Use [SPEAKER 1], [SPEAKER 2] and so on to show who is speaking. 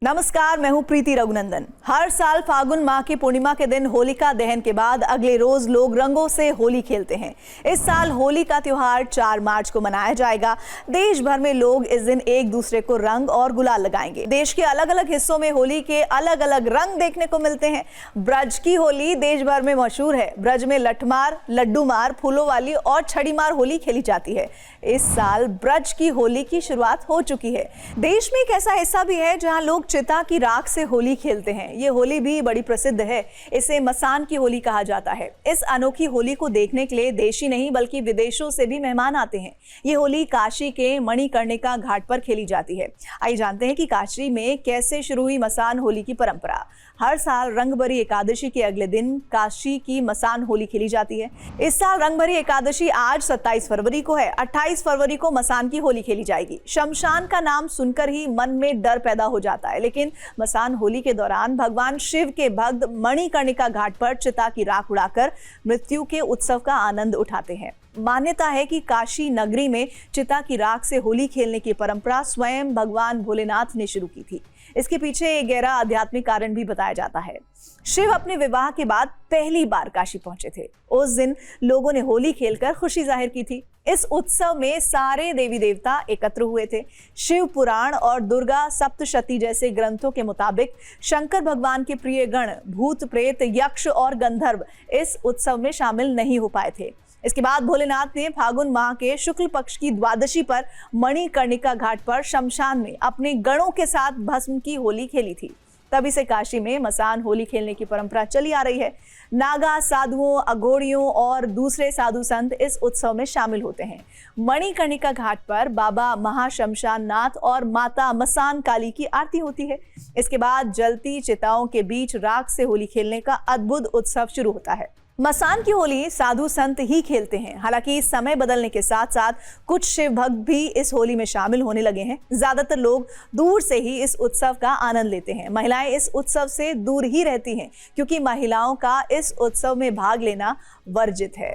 [SPEAKER 1] नमस्कार, मैं हूं प्रीति रघुनंदन। हर साल फागुन माह की पूर्णिमा के दिन होलिका दहन के बाद अगले रोज लोग रंगों से होली खेलते हैं। इस साल होली का त्योहार 4 मार्च को मनाया जाएगा। देश भर में लोग इस दिन एक दूसरे को रंग और गुलाल लगाएंगे। देश के अलग अलग हिस्सों में होली के अलग अलग रंग देखने को मिलते हैं। ब्रज की होली देश भर में मशहूर है। ब्रज में लठमार, लड्डू मार, फूलों वाली और छड़ी मार होली खेली जाती है। इस साल ब्रज की होली की शुरुआत हो चुकी है। देश में एक ऐसा हिस्सा भी है जहाँ लोग चिता की राख से होली खेलते हैं। ये होली भी बड़ी प्रसिद्ध है। इसे मसान की होली कहा जाता है। इस अनोखी होली को देखने के लिए देशी नहीं बल्कि विदेशों से भी मेहमान आते हैं। ये होली काशी के मणिकर्णिका घाट पर खेली जाती है। आइए जानते हैं कि काशी में कैसे शुरू हुई मसान होली की परंपरा। हर साल रंगभरी एकादशी के अगले दिन काशी की मसान होली खेली जाती है। इस साल रंगभरी एकादशी आज 27 फरवरी को है। 28 फरवरी को मसान की होली खेली जाएगी। शमशान का नाम सुनकर ही मन में डर पैदा हो जाता है, लेकिन मसान होली के दौरान भगवान शिव के भक्त मणिकर्णिका घाट पर चिता की राख उड़ाकर मृत्यु के उत्सव का आनंद उठाते हैं। मान्यता है कि काशी नगरी में चिता की राख से होली खेलने की परंपरा स्वयं भगवान भोलेनाथ ने शुरू की थी। इसके पीछे एक गहरा आध्यात्मिक कारण भी बताया जाता है। शिव अपने विवाह के बाद पहली बार काशी पहुंचे थे। उस दिन लोगों ने होली खेलकर खुशी जाहिर की थी। इस उत्सव में सारे देवी देवता एकत्र हुए थे। शिव पुराण और दुर्गा सप्तशती जैसे ग्रंथों के मुताबिक शंकर भगवान के प्रिय गण भूत, प्रेत, यक्ष और गंधर्व इस उत्सव में शामिल नहीं हो पाए थे। इसके बाद भोलेनाथ ने फागुन माह के शुक्ल पक्ष की द्वादशी पर मणिकर्णिका घाट पर शमशान में अपने गणों के साथ भस्म की होली खेली थी। तभी से काशी में मसान होली खेलने की परंपरा चली आ रही है। नागा, साधुओं, अघोड़ियों और दूसरे साधु संत इस उत्सव में शामिल होते हैं। मणिकर्णिका घाट पर बाबा महाशमशान नाथ और माता मसान काली की आरती होती है। इसके बाद जलती चिताओं के बीच राख से होली खेलने का अद्भुत उत्सव शुरू होता है। मसान की होली साधु संत ही खेलते हैं। हालांकि समय बदलने के साथ साथ कुछ शिव भक्त भी इस होली में शामिल होने लगे हैं। ज्यादातर लोग दूर से ही इस उत्सव का आनंद लेते हैं। महिलाएं इस उत्सव से दूर ही रहती हैं क्योंकि महिलाओं का इस उत्सव में भाग लेना वर्जित है।